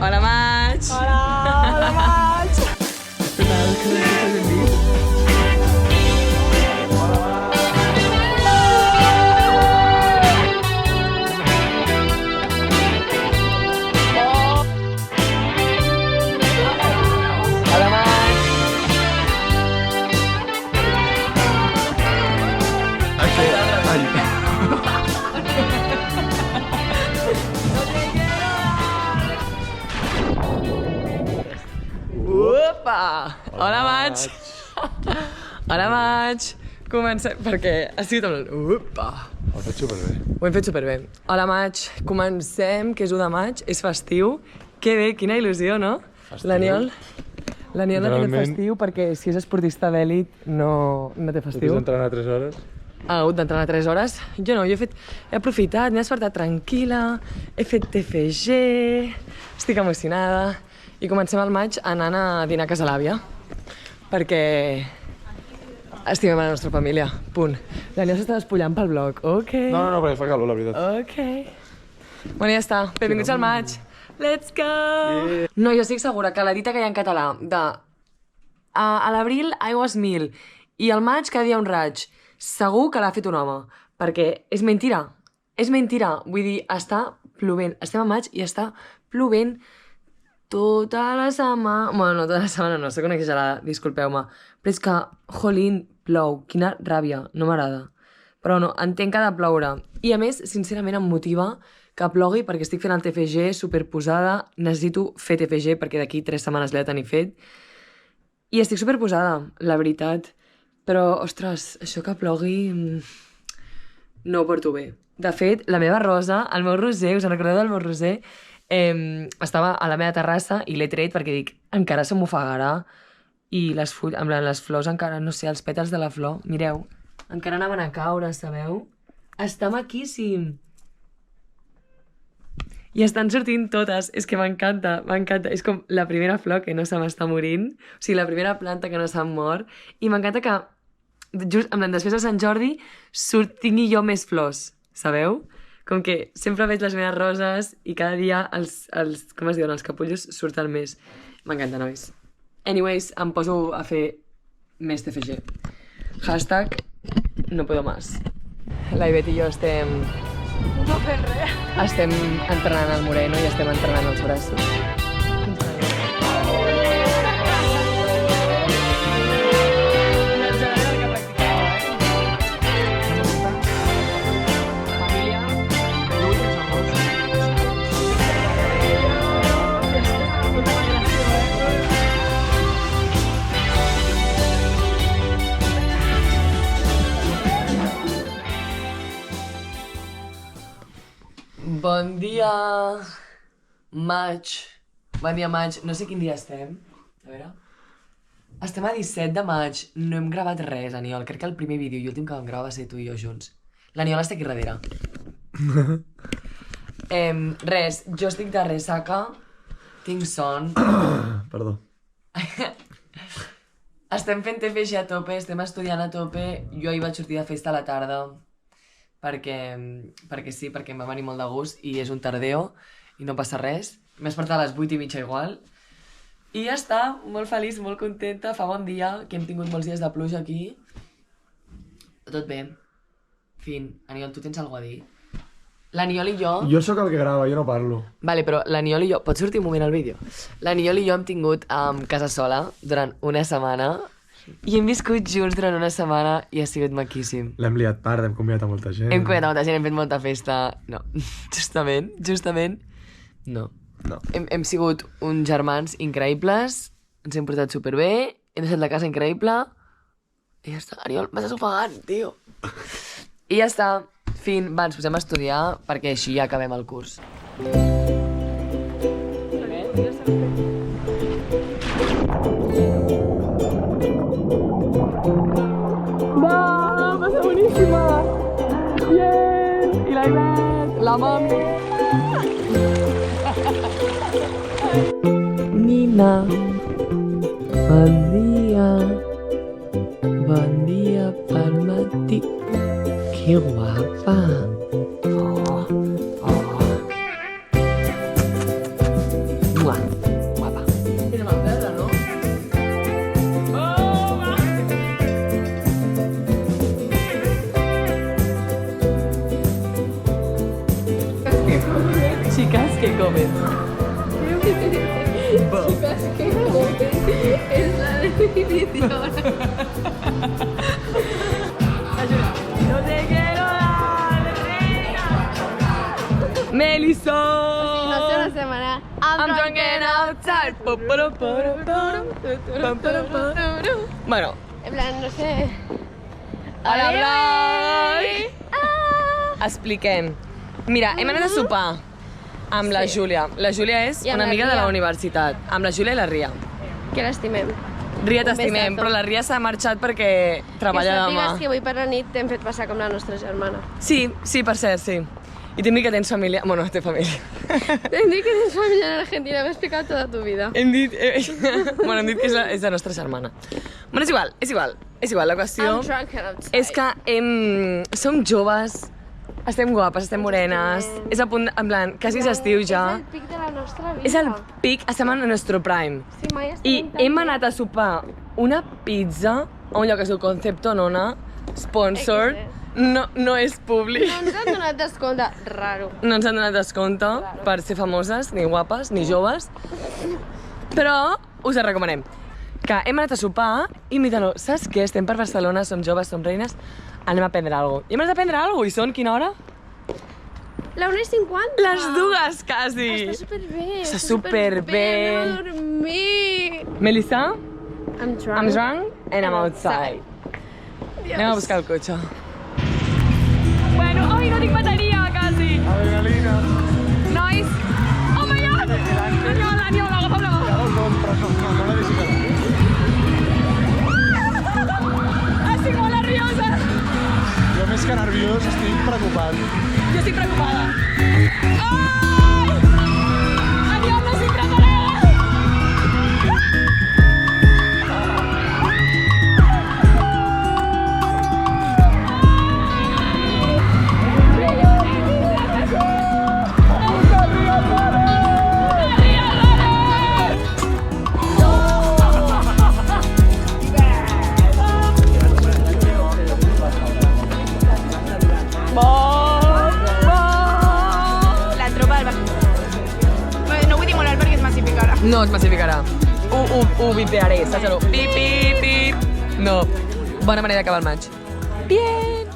Hola, Maig! Hola, Maig! Què tal? Que ben vist? Hola, Maig! Upa! Hola, Maig! Hola, Maig! Comencem, perquè ha sigut amb el... Upa! Ho has fet superbé. Ho hem fet superbé. Hola, Maig. Comencem, que és 1 de maig, és festiu. Que bé, quina il·lusió, no? Festiu. L'Aniol no té Literalment. festiu perquè si és esportista d'èlit no té Després festiu. d'entrenar 3 hores. Ha hagut d'entrenar 3 hores. Jo no, he aprofitat, m'he despertat tranquil·la, he fet TFG, estic emocionada. I comencem al maig anant a dinar a casa l'àvia, perquè estimem a la nostra família, punt. L'Aniol s'està despullant pel blog, ok. No, perquè fa calor, la veritat. Ok. Bueno, ja està. Benvinguts al maig. Let's go! No, jo estic segura que la dita que hi ha en català de a l'abril aigües 1000 i al maig cada dia un raig, segur que l'ha fet un home, perquè és mentira. És mentira. Vull dir, està plovent. Estem a maig i està plovent tota la setmana... Bueno, no tota la setmana, no, soc una exagerada, disculpeu-me. Però és que, jolín, plou. Quina ràbia, no m'agrada. Però no, entenc que ha de ploure. I a més, sincerament, em motiva que plogui perquè estic fent el TFG superposada. Necessito fer TFG perquè d'aquí 3 setmanes l'he de tenir fet. I estic superposada, la veritat. Però, ostres, això que plogui... no ho porto bé. De fet, la meva rosa, el meu roser, us en recordeu del meu roser? Estava a la meva terrassa i l'he tret perquè dic, encara se m'ofegarà. I les fulles, amb les flors encara, no sé, els pètals de la flor, mireu, encara anaven a caure, sabeu? Està maquíssim. I estan sortint totes, és que m'encanta, m'encanta. És com la primera flor que no se m'està morint, o sigui, la primera planta que no se'm mor, i m'encanta que, just amb després de Sant Jordi, tingui jo més flors, sabeu? Com que sempre veig les meves roses i cada dia com es diuen, els capullos surten més. M'encanta, nois. Anyways, em poso a fer més TFG. Hashtag no puedo más. La Ivette i jo estem... No fent res. Estem entrenant el Moreno i estem entrenant els braços. Bon dia, maig. Bon dia, maig. No sé quin dia estem. A veure. Estem a 17 de maig. No hem gravat res, Aniol. Crec que el primer vídeo i l'últim que vam gravar va ser tu i jo junts. L'Aniol està aquí darrere. Res, jo estic de ressaca. Tinc son. Perdó. Estem fent TFG a tope, estem estudiant a tope. Jo ahir vaig sortir de festa a la tarda. Perquè sí, perquè em va venir molt de gust i és un tardeo i no passa res. M'he despertat a les 8:30 igual. I ja està, molt feliç, molt contenta, fa bon dia, que hem tingut molts dies de pluja aquí. Tot bé. Fin. Aniol, tu tens alguna a dir? L'Aniol i jo... Jo sóc el que grava, jo no parlo. Vale, però l'Aniol i jo... Pot sortir un moment al vídeo? L'Aniol i jo hem tingut casa sola durant una setmana i hem viscut junts durant una setmana i ha sigut maquíssim. L'hem liat part, hem convidat a molta gent. Hem convidat a molta gent, hem fet molta festa... No, justament, no. Hem sigut uns germans increïbles, ens hem portat superbé, hem deixat la casa increïble i ja està. Aniol, m'estàs ofegant, tio. I ja està. Fin, va, ens posem a estudiar perquè així ja acabem el curs. Va, va ser boníssima! Bien! I la Ivette, la mami! Nina, bon dia! Bon dia pel matí! Que guapa! Oh. Mua. Chicas, qué joven es la definición. No te quiero dar, reina. Melissa. Hace una semana. I'm drunk and outside. Bueno, En plan, no sé. hola, Blai! Blai. Expliquem. Mira, hem anat a sopar amb la Júlia. La Júlia és I amb una la amiga de Ria. la universitat. Amb la Júlia i la Ria. Que l'estimem. Ria Un t'estimem, besazo. però la Ria s'ha marxat perquè treballa que demà. sàpigues que avui per la nit t'hem fet passar com la nostra germana. Sí, per cert, sí. I t'hem dit que tens família... Bueno, té família. T'hem dit que tens família en Argentina, m'he explicat tota tu vida. Hem dit... bueno, hem dit que és la nostra germana. Bueno, és igual. La qüestió I'm drunk and outside. és que som joves, estem guapes, estem morenes, és a punt, en plan, quasi és estiu ja. És el pic de la nostra vida. És el pic, estem en el nostre prime. Sí, mai estem I hem anat a sopar una pizza a un lloc que es diu Concepto Nona, sponsored, no és públic. No ens han donat descompte. Raro. No ens han donat descompte per ser famoses, ni guapes, ni joves. Però us el recomanem. Que hem anat a sopar i mira-lo, saps què? Estem per Barcelona, som joves, som reines, anem a prendre alguna cosa. I hem anat a prendre alguna cosa i són quina hora? La 1:50. Les dues, quasi! Està superbé. Està superbé. Anem a dormir. Melissa, I'm drunk. I'm drunk and I'm outside. Anem a buscar el cotxe. Bueno, ai, no tinc bateria, quasi! Adrenalina. Nois! Oh my god! L'Aniola, agafa'm-la! No la deixis anar. Estic molt nerviosa! Jo més que nerviós estic preocupat. Jo estic preocupada. Ai! Aniol, no estic preparada! La tropa del... No vull dir molt alt perquè es massificarà. No es massificarà. Ho vipearé, saps allò? Pip, pip, pip. No. Bona manera d'acabar el maig. Bien!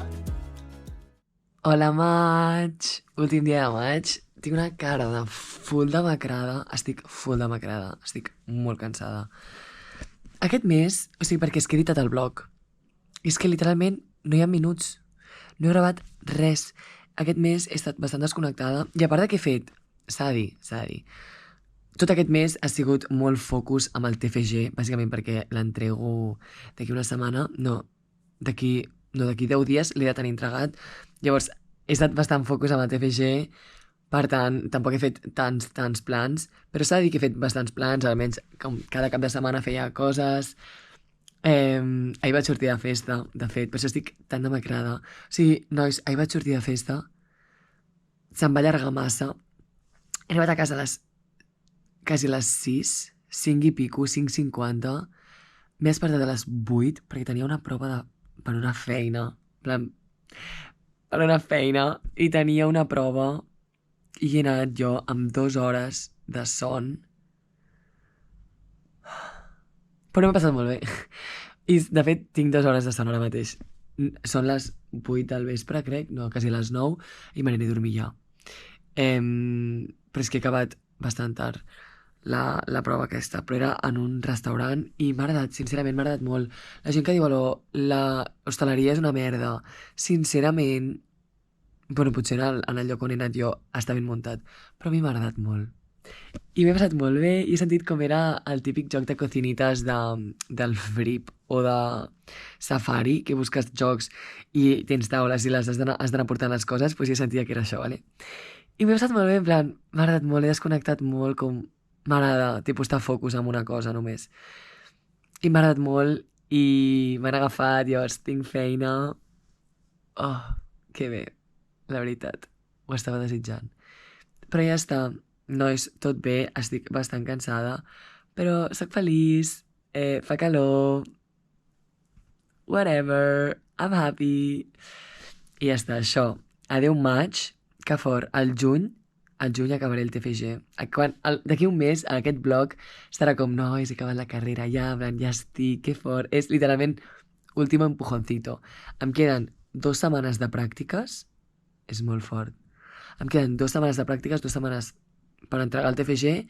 Hola, maig. Últim dia de maig. Tinc una cara de full demacrada. Estic full demacrada. Estic molt cansada. Aquest mes, o sigui, perquè és que he editat el blog. I és que literalment no hi ha minuts. No he gravat res. Aquest mes he estat bastant desconnectada. I a part de què he fet, s'ha de dir. Tot aquest mes ha sigut molt focus amb el TFG, bàsicament perquè l'entrego d'aquí una setmana. No, d'aquí 10 dies l'he de tenir entregat. Llavors, he estat bastant focus amb el TFG, per tant, tampoc he fet tants plans, però s'ha de dir que he fet bastants plans, almenys com cada cap de setmana feia coses. Ahir vaig sortir de festa, de fet, per això estic tan demacrada. O sigui, nois, ahir vaig sortir de festa, se'm va allargar massa, he arribat a casa quasi a les 6, 5 i pico, 5:50, m'he despertat a les 8 perquè tenia una prova per una feina, i tenia una prova i he anat jo amb 2 hores de son. Però m'he passat molt bé. I, de fet, tinc 2 hores de son ara mateix. Són les 8 del vespre, crec, no, quasi les 9, i m'aniré a dormir ja. Però és que he acabat bastant tard la prova aquesta, però era en un restaurant i m'ha agradat, sincerament m'ha agradat molt. La gent que diu, la hostaleria és una merda. Sincerament, bueno, potser en el lloc on he anat jo està ben muntat, però a mi m'ha agradat molt. I m'he passat molt bé i he sentit com era el típic joc de cocinites del Frip o de Safari, que busques jocs i tens taules i has d'anar portant les coses, doncs he sentit que era això, vale? I m'he passat molt bé, en plan, m'ha agradat molt, he desconnectat molt, com m'agrada, tipus, estar focus en una cosa només. I m'ha agradat molt i m'han agafat, llavors tinc feina. Oh, que bé, la veritat, ho estava desitjant. Però ja està. Nois, tot bé, estic bastant cansada, però sóc feliç, fa calor, whatever, I'm happy. I ja està, això. Adéu maig, que fort. Al juny al juny acabaré el TFG. D'aquí un mes, aquest blog estarà com, no, he acabat la carrera, ja, en plan, ja estic, que fort. És literalment últim empujoncito. Em queden 2 setmanes de pràctiques, és molt fort. Em queden 2 setmanes de pràctiques, 2 setmanes per entregar el TFG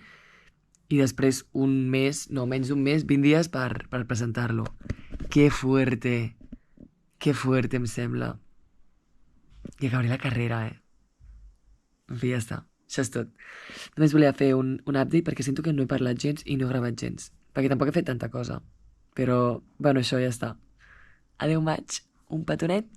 i després un mes, no, menys d'un mes, 20 dies per presentar-lo. Que fuerte em sembla. I acabaré la carrera, En fi, ja està. Això és tot. Només volia fer un update perquè sento que no he parlat gens i no he gravat gens. Perquè tampoc he fet tanta cosa. Però, bueno, això ja està. Adéu, maig. Un petonet.